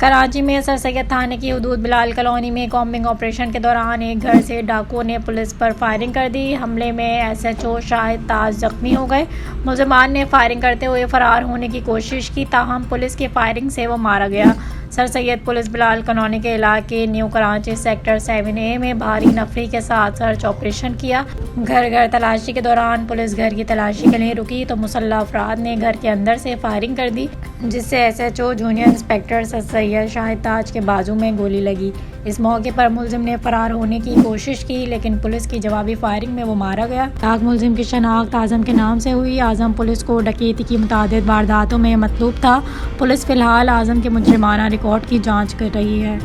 कराची में सर सैयद थाने की हदूद बिलाल कॉलोनी में कॉम्बिंग ऑपरेशन के दौरान एक घर से डाकुओं ने पुलिस पर फायरिंग कर दी। हमले में SHO शाहिद ताज जख्मी हो गए। मुलजमान ने फायरिंग करते हुए फरार होने की कोशिश की, ताहम पुलिस की फायरिंग से वो मारा गया। Sir Syed police Bilal colony के इलाके न्यू कराची सेक्टर 7A में भारी नफरी के साथ सर्च ऑपरेशन किया। घर घर तलाशी के दौरान पुलिस घर की तलाशी के लिए रुकी तो मुसल्लह अफराद ने घर के अंदर से फायरिंग कर दी, जिससे SHO junior inspector sir Syed Shahid Taj के बाजू में गोली लगी। इस मौके पर मुलजिम ने फरार होने की कोशिश की, लेकिन पुलिस की जवाबी फायरिंग में वो मारा गया। ताक मुलजिम की शनाख्त आजम के नाम से हुई। आजम पुलिस को डकैती की मुतादिद वारदातों में मतलूब था। पुलिस फिलहाल आजम के मुजरिमाना रिकॉर्ड की जांच कर रही है।